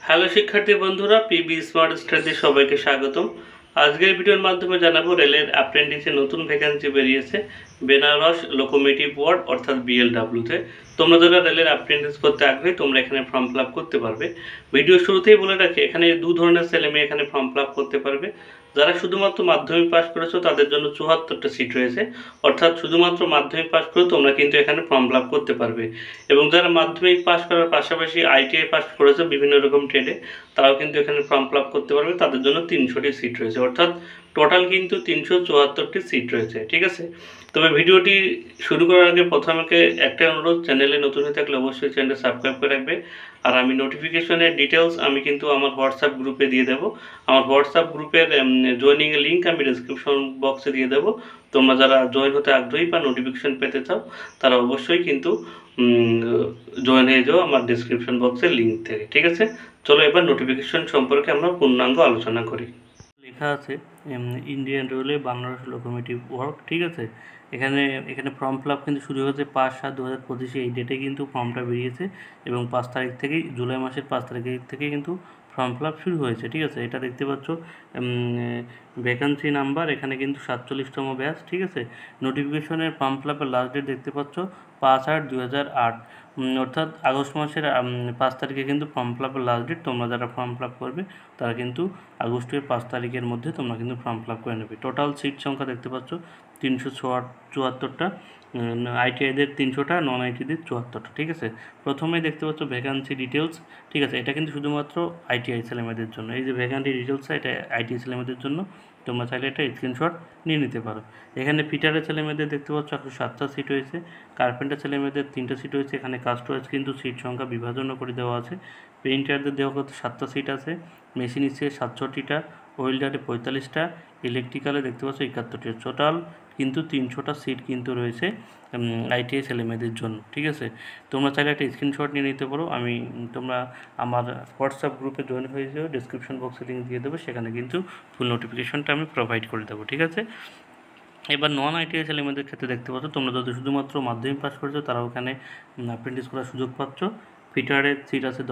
Hello শিক্ষার্থী বন্ধুরা, PB smart স্টাডিতে সবাইকে স্বাগতম। আজকের ভিডিওর মাধ্যমে জানাবো রেলের অ্যাপ্রেন্টিসে নতুন ভ্যাকেন্সি বেরিয়েছে বেনারস লোকোমোটিভ ওয়ার্ড অর্থাৎ বিএলডব্লিউতে। তোমরা যারা রেলের অ্যাপ্রেন্টিস করতে আগ্রহী তোমরা এখানে ফর্ম ফিল আপ করতে পারবে। ভিডিও শুরুতেই বলে রাখি, এখানে দু ধরনের ছেলে মেয়ে এখানে ফর্ম ফিল আপ করতে পারবে। যারা শুধুমাত্র মাধ্যমিক পাস করেছো তাদের জন্য ৭৪টা সিট রয়েছে, অর্থাৎ শুধুমাত্র মাধ্যমিক পাস করে তোমরা কিন্তু এখানে ফর্ম ফিল আপ করতে পারবে। এবং যারা মাধ্যমিক পাস করার পাশাপাশি আইটিআই পাস করেছে বিভিন্ন রকম ট্রেডে, তারাও কিন্তু এখানে ফর্ম ফিল আপ করতে পারবে। তাদের জন্য ৩০০টি সিট রয়েছে, অর্থাৎ টোটাল কিন্তু ৩৭৪টি সিট রয়েছে। ঠিক আছে, তবে ভিডিওটি শুরু করার আগে প্রথমে একটাই অনুরোধ, চ্যানেলে নতুন হয়ে থাকলে অবশ্যই চ্যানেলটা সাবস্ক্রাইব করে রাখবে। আর আমি নোটিফিকেশনের ডিটেলস আমি কিন্তু আমার হোয়াটসঅ্যাপ গ্রুপে দিয়ে দেবো। আমার হোয়াটসঅ্যাপ গ্রুপের জয়েনিংয়ের লিঙ্ক আমি ডিসক্রিপশন বক্সে দিয়ে দেবো। তোমরা যারা জয়েন হতে আগ্রহী বা নোটিফিকেশন পেতে চাও তারা অবশ্যই কিন্তু জয়েন হয়ে যাও আমার ডিসক্রিপশন বক্সের লিঙ্ক থেকে। ঠিক আছে, চলো এবার নোটিফিকেশন সম্পর্কে আমরা পূর্ণাঙ্গ আলোচনা করি। লেখা আছে Indian railway Bangladesh locomotive work. ঠিক আছে, এখানে ফর্ম ফিল আপ কিন্তু শুরু হয়েছে ৫/৭/২০২৫ এই ডেটে কিন্তু ফর্মটা বেরিয়েছে এবং ৫ তারিখ থেকেই, জুলাই মাসের ৫ তারিখ থেকে কিন্তু ফর্ম ফিল আপ শুরু হয়েছে। ঠিক আছে, এটা দেখতে পাচ্ছ ভ্যাকান্সি নাম্বার এখানে কিন্তু ৪৭তম ব্যাচ। ঠিক আছে, নোটিফিকেশনের ফর্ম ফিল আপের লাস্ট ডেট দেখতে পাচ্ছ ৫/৮/২০০৮, অর্থাৎ আগস্ট মাসের ৫ তারিখে কিন্তু ফর্ম ফিল আপের লাস্ট ডেট। তোমরা যারা ফর্ম ফিল আপ করবে তারা কিন্তু আগস্টের ৫ তারিখের মধ্যে তোমরা কিন্তু ফর্ম ফিল আপ করে নেবে। টোটাল সিট সংখ্যা দেখতে পাচ্ছ ৩৭৪টা, আইটিআইদের ৩০০টা, নন আইটিদের ৭৪টা। ঠিক আছে, প্রথমেই দেখতে পাচ্ছ ভ্যাকান্সি ডিটেলস। ঠিক আছে, এটা কিন্তু শুধুমাত্র আইটিআই ছেলেমেয়েদের জন্য। এই যে ভ্যাকান্সি ডিটেলসটা, এটা আইটিআই ছেলেমেয়েদের জন্য। তোমরা চাইলে এটা স্ক্রিনশট নিয়ে নিতে পারো। এখানে ফিটারের ছেলেমেয়েদের দেখতে পাচ্ছ ১০৭টা সিট হয়েছে, কার্পেন্টার ছেলেমেয়েদের 3টা সিট হয়েছে। এখানে কাস্ট ওয়াইজ কিন্তু সিট সংখ্যা বিভাজনও করে দেওয়া আছে। পেইন্টারদের দেওয়া করতে 7টা সিট আছে, মেশিনিস্টে ৬৭টা, ওয়েল্ডারে 45টা, ইলেকট্রিক্যালে দেখতে পাচ্ছ ৭১টা। টোটাল কিন্তু ৩০০টা সিট কিন্তু রয়েছে আইটিআই ছেলেমেয়েদের জন্য। ঠিক আছে, তোমরা চাইলে একটা স্ক্রিনশট নিয়ে নিতে পারো। তোমরা আমার হোয়াটসঅ্যাপ গ্রুপে জয়েন হয়ে যাও, ডিসক্রিপশন বক্সে লিঙ্ক দিয়ে দেবো, সেখানে কিন্তু ফুল নোটিফিকেশনটা আমি প্রোভাইড করে দেবো। ঠিক আছে, এবার নন আইটিআই ছেলেমেয়েদের ক্ষেত্রে দেখতে পাচ্ছ তোমরা যদি শুধুমাত্র মাধ্যমিক পাস করেছো তারাও এখানে অ্যাপ্রেন্টিস করার সুযোগ পাচ্ছ। ফিটারের সিট আছে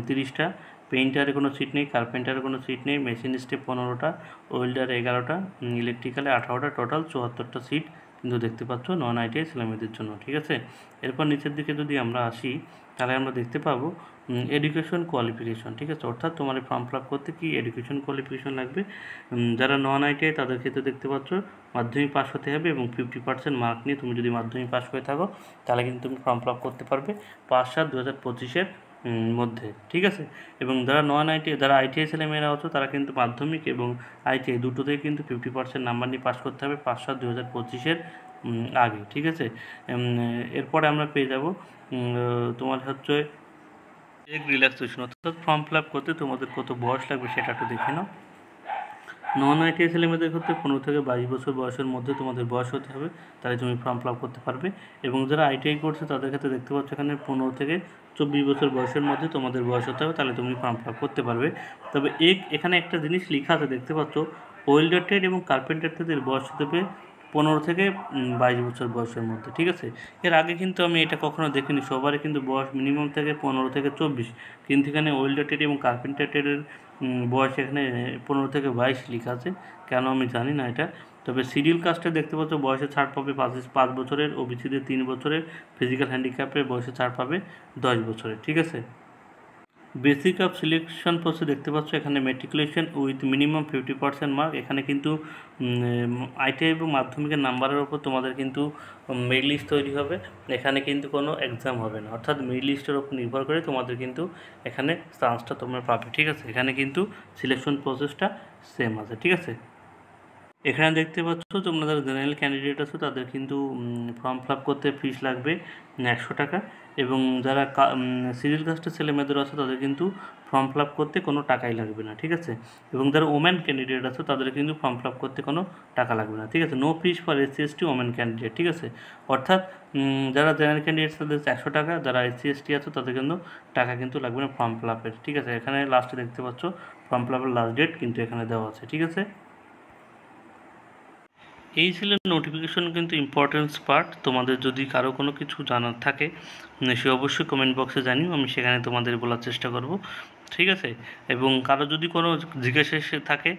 30টা, পেইন্টারে কোনো সিট নেই, কার্পেন্টারে কোনো সিট নেই, মেশিনিস্টে 15টা, ওয়েল্ডারে 11টা, ইলেকট্রিক্যালে 18টা, টোটাল ৭৪টা সিট কিন্তু দেখতে পাচ্ছ নন আইটিআই ছেলেমেয়েদের জন্য। ঠিক আছে, এরপর নিচের দিকে যদি আমরা আসি তাহলে আমরা দেখতে পাবো এডুকেশন কোয়ালিফিকেশন। ঠিক আছে, অর্থাৎ তোমার ফর্ম ফিল আপ করতে কি এডুকেশন কোয়ালিফিকেশন লাগবে। যারা নন আইটিআই তাদের ক্ষেত্রে দেখতে পাচ্ছ মাধ্যমিক পাস হতে হবে এবং 50% মার্ক নিয়ে তুমি যদি মাধ্যমিক পাস করে থাকো তাহলে কিন্তু তুমি ফর্ম ফিল আপ করতে পারবে ৫/৭/২০২৫-এর মধ্যে। ঠিক আছে, এবং যারা আইটিআই ছেলেমেয়েরা আছো তারা কিন্তু মাধ্যমিক এবং আইটিআই দুটোতেই কিন্তু 50% নাম্বার নিয়ে পাস করতে হবে ৫/৭/২০২৫-এর আগে। ঠিক আছে, এরপরে আমরা পেয়ে যাব তোমার হচ্ছে রিল্যাক্সেশন, অর্থাৎ ফর্ম ফিল আপ করতে তোমাদের কত বয়স লাগবে সেটা একটু দেখে নাও। নন আইটিআই ছেলেমেয়েদের ক্ষেত্রে 15 থেকে 22 বছর বয়সের মধ্যে তোমাদের বয়স হতে হবে, তাহলে তুমি ফর্ম ফিল আপ করতে পারবে। এবং যারা আইটিআই করছে তাদের ক্ষেত্রে দেখতে পাচ্ছ এখানে 15 থেকে 24 বছর বয়সের মধ্যে তোমাদের বয়স হতে হবে, তাহলে তুমি ফর্ম ফিল আপ করতে পারবে। তবে এখানে একটা জিনিস লেখা আছে দেখতে পাচ্ছ, ওয়েল্ডার ট্রেড এবং কার্পেন্টার ট্রেডের বয়স হতে হবে 15 থেকে 22 বছর বয়সের মধ্যে। ঠিক আছে, এর আগে কিন্তু আমি এটা কখনো দেখিনি, সবারই কিন্তু বয়স মিনিমাম থেকে 15 থেকে 24, কিন্তু এখানে ওয়েল্ডার ট্রেড এবং কার্পেন্টার ট্রেডের বয়স এখানে 15 থেকে 22 লেখা আছে, কেন আমি জানি না এটা। তবে শিডিউল কাস্টে দেখতে পাচ্ছ বয়সে ছাড় পাবে 5 বছরের, ওবিসিদের 3 বছরের, ফিজিক্যাল হ্যান্ডিক্যাপের বয়সে ছাড় পাবে 10 বছরের। ঠিক আছে, বেসিক অফ সিলেকশন প্রসেস দেখতে পাচ্ছ এখানে ম্যাট্রিকুলেশন উইথ মিনিমাম 50% মার্ক। এখানে কিন্তু আইটিআই এবং মাধ্যমিকের নাম্বারের ওপর তোমাদের কিন্তু মেরিট লিস্ট তৈরি হবে, এখানে কিন্তু কোনো এক্সাম হবে না, অর্থাৎ মেরিট লিস্টের ওপর নির্ভর করে তোমাদের কিন্তু এখানে চান্সটা তোমরা পাবে। ঠিক আছে, এখানে কিন্তু সিলেকশন প্রসেসটা সেম আছে। ঠিক আছে, এখানে দেখতে পাচ্ছ তোমরা যারা জেনারেল ক্যান্ডিডেট আছো তাদের কিন্তু ফর্ম ফিল আপ করতে ফিস লাগবে 100 টাকা, এবং যারা সিরিয়াল কাস্টের ছেলেমেয়েদের আছে তাদের কিন্তু ফর্ম ফিল আপ করতে কোনো টাকাই লাগবে না। ঠিক আছে, এবং যারা ওমেন ক্যান্ডিডেট আছে তাদের কিন্তু ফর্ম ফিল আপ করতে কোনো টাকা লাগবে না। ঠিক আছে, no fees for SC/ST women candidate. ঠিক আছে, অর্থাৎ যারা জেনারেল ক্যান্ডিডেট তাদের 100 টাকা, যারা SC/ST আছে তাদের কিন্তু টাকা কিন্তু লাগবে না ফর্ম ফিল আপের। ঠিক আছে, এখানে লাস্টে দেখতে পাচ্ছ ফর্ম ফিল আপের লাস্ট ডেট কিন্তু এখানে দেওয়া আছে। ঠিক আছে, এই ছিল নোটিফিকেশন কিন্তু ইম্পর্টেন্স পার্ট। তোমাদের যদি কারো কোনো কিছু জানার থাকে সে অবশ্যই কমেন্ট বক্সে জানিও, আমি সেখানে তোমাদের বলার চেষ্টা করব, ঠিক আছে। এবং কারো যদি কোনো জিজ্ঞাসা থাকে,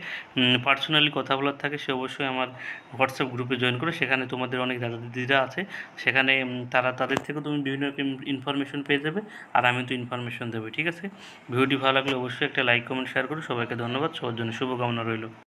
পার্সোনালি কথা বলার থাকে, সে অবশ্যই আমার হোয়াটসঅ্যাপ গ্রুপে জয়েন করে, সেখানে তোমাদের অনেক দাদা দিদিরা আছে, সেখানে তাদের থেকে তুমি বিভিন্ন রকম ইনফরমেশন পেয়ে যাবে, আর আমি তো ইনফরমেশন দেবো, ঠিক আছে। ভিডিওটি ভালো লাগলে অবশ্যই একটা লাইক কমেন্ট শেয়ার করো। সবাইকে ধন্যবাদ, সবার জন্য শুভকামনা রইল।